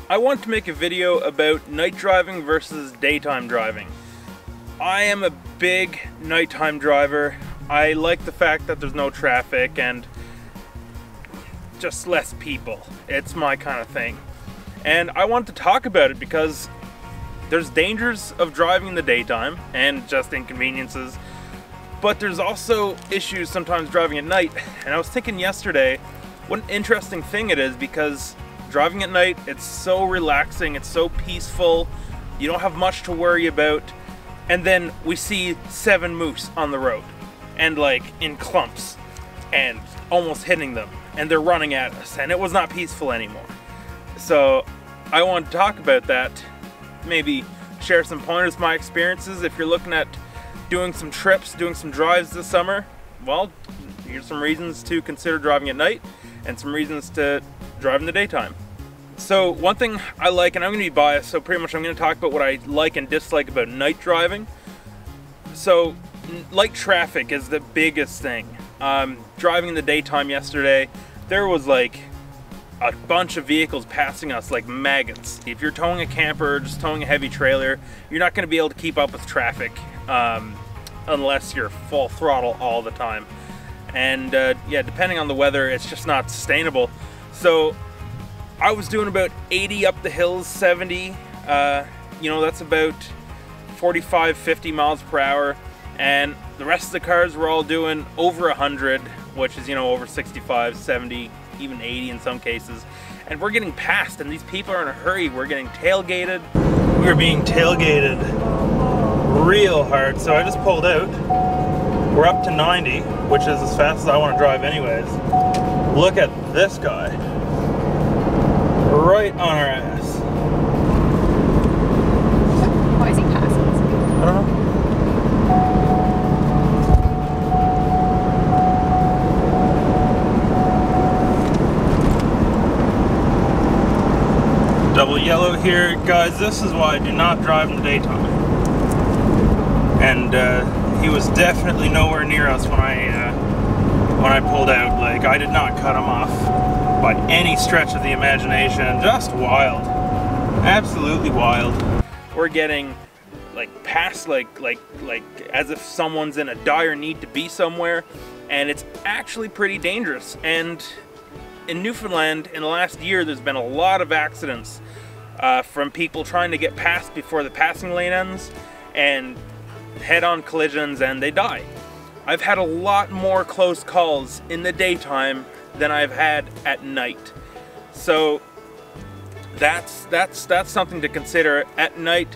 I want to make a video about night driving versus daytime driving. I am a big nighttime driver. I like the fact that there's no traffic and just less people. It's my kind of thing. And I want to talk about it because there's dangers of driving in the daytime and just inconveniences, but there's also issues sometimes driving at night. And I was thinking yesterday, what an interesting thing it is, because driving at night, it's so relaxing, it's so peaceful, you don't have much to worry about, and then we see 7 moose on the road, and like in clumps, and almost hitting them, and they're running at us, and it was not peaceful anymore. So I want to talk about that, maybe share some pointers, my experiences. If you're looking at doing some trips, doing some drives this summer, well, here's some reasons to consider driving at night, and some reasons to drive in the daytime. So one thing I like, and I'm going to be biased, so pretty much I'm going to talk about what I like and dislike about night driving. So light traffic is the biggest thing. Driving in the daytime yesterday, there was like a bunch of vehicles passing us like maggots. If you're towing a camper or just towing a heavy trailer, you're not going to be able to keep up with traffic unless you're full throttle all the time. And yeah, depending on the weather, it's just not sustainable. So I was doing about 80 up the hills, 70, you know, that's about 45, 50 miles per hour. And the rest of the cars were all doing over 100, which is, you know, over 65, 70, even 80 in some cases. And we're getting passed, and these people are in a hurry. We're getting tailgated. We were being tailgated real hard, so I just pulled out. We're up to 90, which is as fast as I want to drive anyways. Look at this guy. Right on our ass. Why is he passing us? I don't know. Double yellow here. Guys, this is why I do not drive in the daytime. And he was definitely nowhere near us when I pulled out. Like, I did not cut him off by any stretch of the imagination. Just wild. Absolutely wild. We're getting like past like as if someone's in a dire need to be somewhere, and it's actually pretty dangerous. And in Newfoundland, in the last year, there's been a lot of accidents from people trying to get past before the passing lane ends, and head-on collisions, and they die. I've had a lot more close calls in the daytime than I've had at night. So that's something to consider. At night,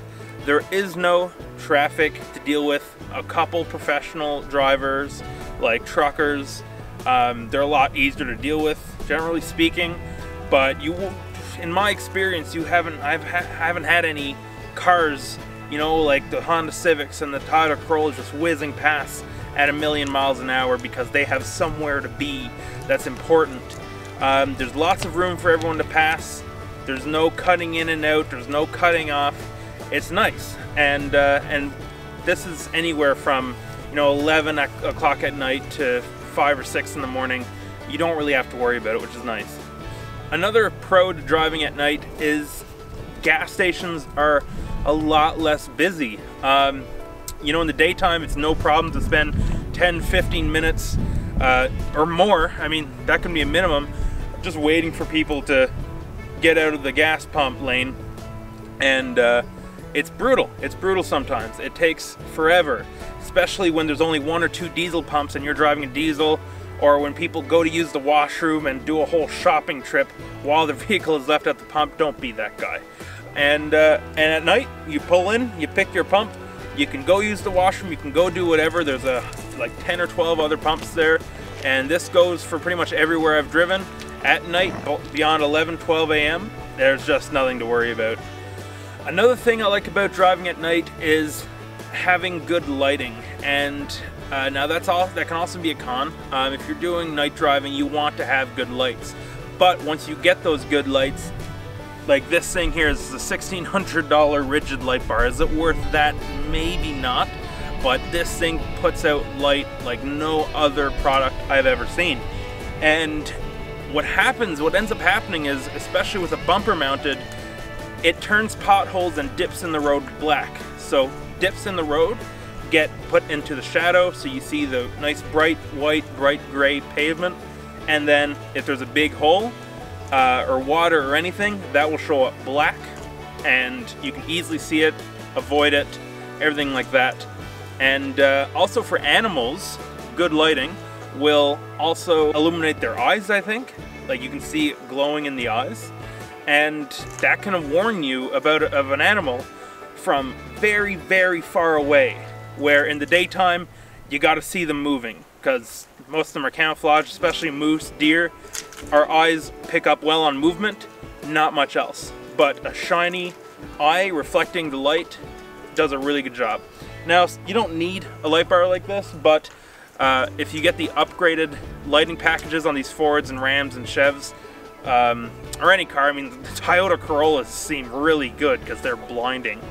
there is no traffic to deal with. A couple professional drivers, like truckers, they're a lot easier to deal with, generally speaking. But you will, in my experience, I haven't had any cars, you know, like the Honda Civics and the Toyota Corolla just whizzing past at 1,000,000 miles an hour because they have somewhere to be that's important. There's lots of room for everyone to pass. There's no cutting in and out. There's no cutting off. It's nice. And this is anywhere from, you know, 11 o'clock at night to 5 or 6 in the morning. You don't really have to worry about it, which is nice. Another pro to driving at night is gas stations are a lot less busy. You know, in the daytime, it's no problem to spend 10, 15 minutes or more. I mean, that can be a minimum, just waiting for people to get out of the gas pump lane. And it's brutal. It's brutal sometimes. It takes forever, especially when there's only 1 or 2 diesel pumps and you're driving a diesel, or when people go to use the washroom and do a whole shopping trip while the vehicle is left at the pump. Don't be that guy. And at night, you pull in, you pick your pump, you can go use the washroom, you can go do whatever. There's like 10 or 12 other pumps there, and this goes for pretty much everywhere I've driven. At night, beyond 11, 12 a.m., there's just nothing to worry about. Another thing I like about driving at night is having good lighting, and now that can also be a con. If you're doing night driving, you want to have good lights, but once you get those good lights, like this thing here is a $1,600 rigid light bar. Is it worth that? Maybe not, but this thing puts out light like no other product I've ever seen. And what ends up happening is, especially with a bumper mounted, it turns potholes and dips in the road black. So dips in the road get put into the shadow, so you see the nice bright white, bright gray pavement, and then if there's a big hole or water or anything, that will show up black, and you can easily see it, avoid it, everything like that. And also for animals, good lighting will also illuminate their eyes, I think. Like you can see it glowing in the eyes, and that can warn you about an animal from very, very far away, where in the daytime you got to see them moving because most of them are camouflaged, especially moose, deer. Our eyes pick up well on movement, not much else. But a shiny eye reflecting the light does a really good job. Now, you don't need a light bar like this, but if you get the upgraded lighting packages on these Fords and Rams and Chevs, or any car, I mean, the Toyota Corollas seem really good because they're blinding.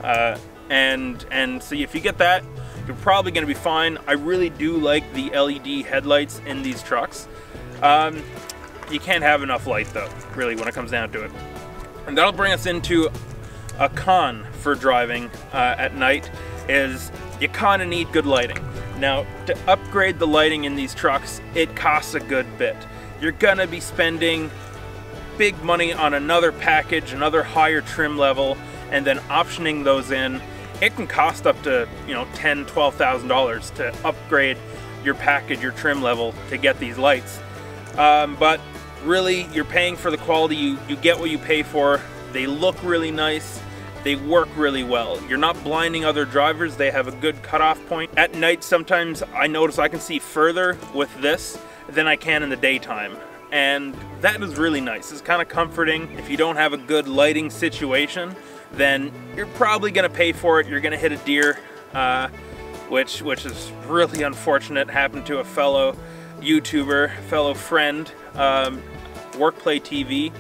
And so if you get that, you're probably going to be fine. I really do like the LED headlights in these trucks. You can't have enough light though, really, when it comes down to it. And that'll bring us into a con for driving at night, is you kind of need good lighting. Now, to upgrade the lighting in these trucks, it costs a good bit. You're gonna be spending big money on another package, another higher trim level, and then optioning those in. It can cost up to, you know, $10,000, $12,000 to upgrade your package, your trim level to get these lights. But really, you're paying for the quality. You get what you pay for. They look really nice. They work really well. You're not blinding other drivers. They have a good cutoff point. At night, sometimes I notice I can see further with this than I can in the daytime. And that is really nice. It's kind of comforting. If you don't have a good lighting situation, then you're probably gonna pay for it. You're gonna hit a deer, which is really unfortunate. Happened to a fellow YouTuber, fellow friend, Workplay TV.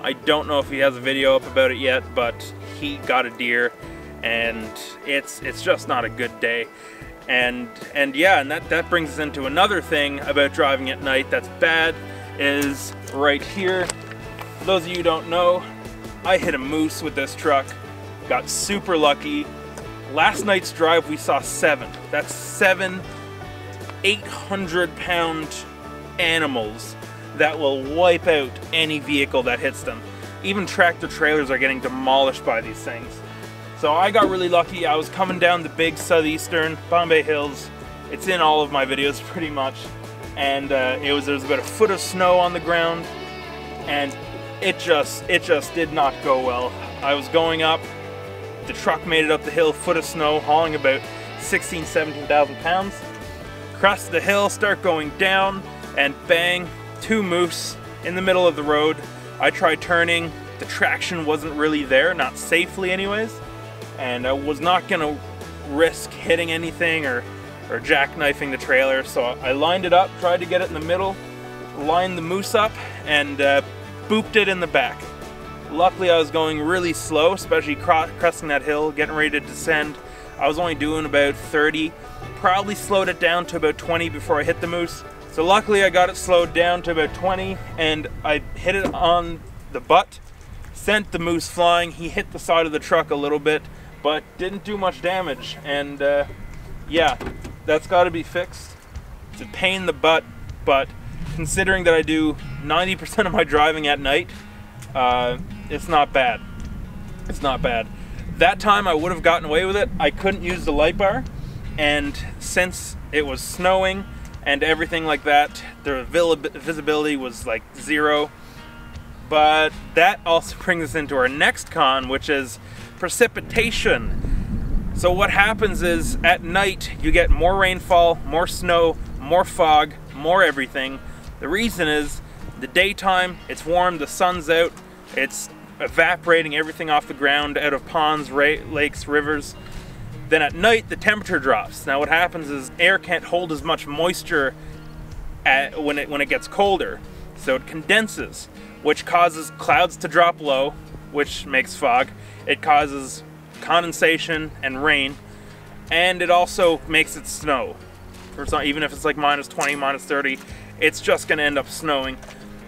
I don't know if he has a video up about it yet, but he got a deer, and it's just not a good day. And yeah, and that brings us into another thing about driving at night that's bad, is right here. For those of you who don't know, I hit a moose with this truck, got super lucky. Last night's drive we saw 7. That's 7 800-pound animals that will wipe out any vehicle that hits them. Even tractor trailers are getting demolished by these things. So I got really lucky. I was coming down the big southeastern Bombay Hills. It's in all of my videos pretty much. And there was about a foot of snow on the ground, and it just did not go well. I was going up, the truck made it up the hill, foot of snow, hauling about 16,000, 17,000 pounds. Crest the hill, start going down, and bang, 2 moose in the middle of the road. I tried turning, the traction wasn't really there, not safely anyways, and I was not gonna risk hitting anything or jackknifing the trailer, so I lined it up, tried to get it in the middle, lined the moose up, and booped it in the back. Luckily I was going really slow, especially cresting that hill, getting ready to descend. I was only doing about 30, probably slowed it down to about 20 before I hit the moose. So luckily I got it slowed down to about 20, and I hit it on the butt, sent the moose flying. He hit the side of the truck a little bit, but didn't do much damage. And yeah, that's got to be fixed. It's a pain in the butt, but considering that I do 90% of my driving at night, it's not bad. It's not bad. That time I would have gotten away with it. I couldn't use the light bar, and since it was snowing and everything like that, the visibility was like 0. But that also brings us into our next con, which is precipitation. So what happens is at night you get more rainfall, more snow, more fog, more everything. The reason is the daytime, it's warm, the sun's out, it's evaporating everything off the ground out of ponds, lakes, rivers. Then at night the temperature drops. Now what happens is air can't hold as much moisture when it gets colder, so it condenses, which causes clouds to drop low, which makes fog. It causes condensation and rain, and it also makes it snow. Even if it's like -20, -30, it's just going to end up snowing.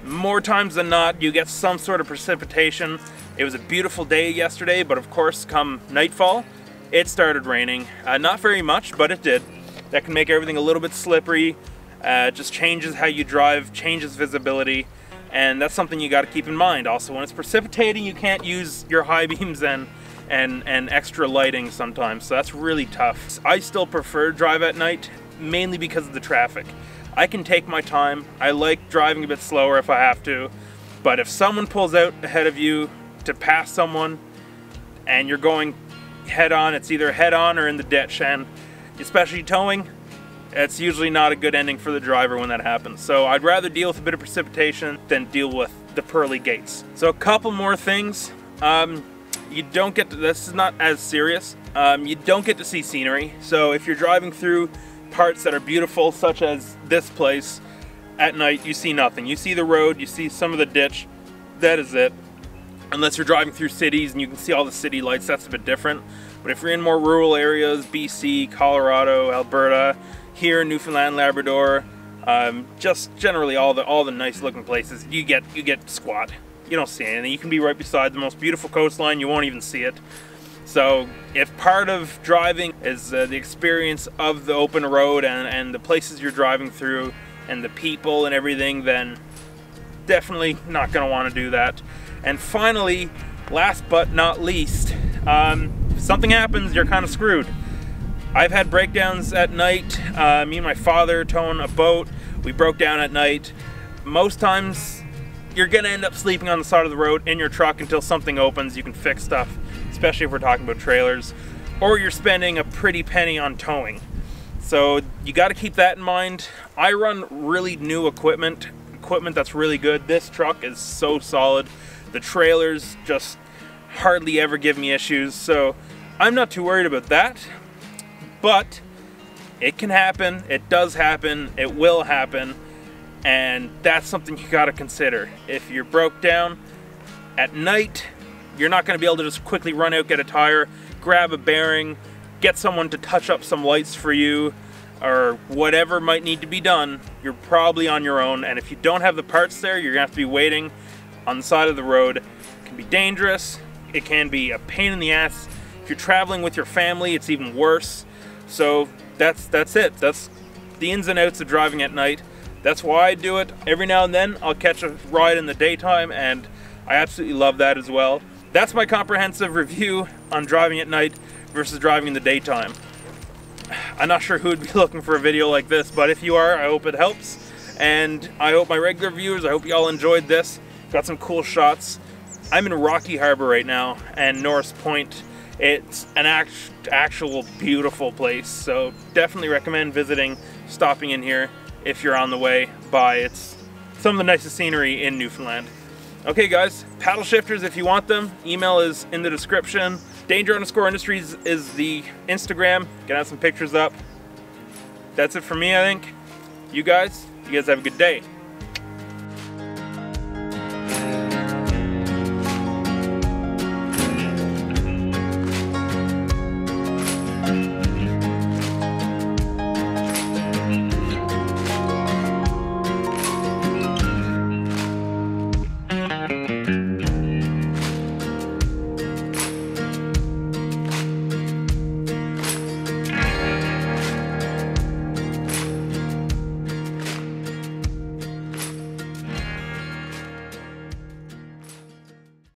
More times than not, you get some sort of precipitation. It was a beautiful day yesterday, but of course, come nightfall, it started raining. Not very much, but it did. That can make everything a little bit slippery. Just changes how you drive, changes visibility, and that's something you got to keep in mind. Also, when it's precipitating, you can't use your high beams and extra lighting sometimes, so that's really tough. I still prefer drive at night, mainly because of the traffic. I can take my time. I like driving a bit slower if I have to, but if someone pulls out ahead of you to pass someone and you're going head on, it's either head on or in the ditch, and especially towing, it's usually not a good ending for the driver when that happens. So I'd rather deal with a bit of precipitation than deal with the pearly gates. So a couple more things. You don't get to, this is not as serious, you don't get to see scenery. So if you're driving through parts that are beautiful, such as this place, at night you see nothing. You see the road, you see some of the ditch, that is it. Unless you're driving through cities and you can see all the city lights, that's a bit different. But if you're in more rural areas, BC, Colorado, Alberta, here in Newfoundland, Labrador, just generally all the nice looking places, you get squat. You don't see anything. You can be right beside the most beautiful coastline, you won't even see it. So if part of driving is the experience of the open road and the places you're driving through and the people and everything, then definitely not going to want to do that. And finally, last but not least, if something happens, you're kind of screwed. I've had breakdowns at night. Me and my father towing a boat, we broke down at night. Most times you're gonna end up sleeping on the side of the road in your truck until something opens, you can fix stuff, especially if we're talking about trailers, or you're spending a pretty penny on towing. So you got to keep that in mind. I run really new equipment that's really good. This truck is so solid. The trailers just hardly ever give me issues, so I'm not too worried about that. But it can happen, it does happen, it will happen, and that's something you got to consider. If you're broke down at night, you're not going to be able to just quickly run out, get a tire, grab a bearing, get someone to touch up some lights for you, or whatever might need to be done. You're probably on your own, and if you don't have the parts there, you're going to have to be waiting on the side of the road. It can be dangerous, it can be a pain in the ass. If you're traveling with your family, it's even worse. So that's it. That's the ins and outs of driving at night. That's why I do it. Every now and then I'll catch a ride in the daytime, and I absolutely love that as well. That's my comprehensive review on driving at night versus driving in the daytime. I'm not sure who would be looking for a video like this, but if you are, I hope it helps. And I hope my regular viewers, I hope you all enjoyed this. Got some cool shots. I'm in Rocky Harbor right now, and Norris Point. It's an actual beautiful place, so definitely recommend visiting, stopping in here if you're on the way by. It's some of the nicest scenery in Newfoundland. Okay guys, paddle shifters if you want them, email is in the description. Danger_Industries is the Instagram. Gonna have some pictures up. That's it for me, I think. You guys have a good day.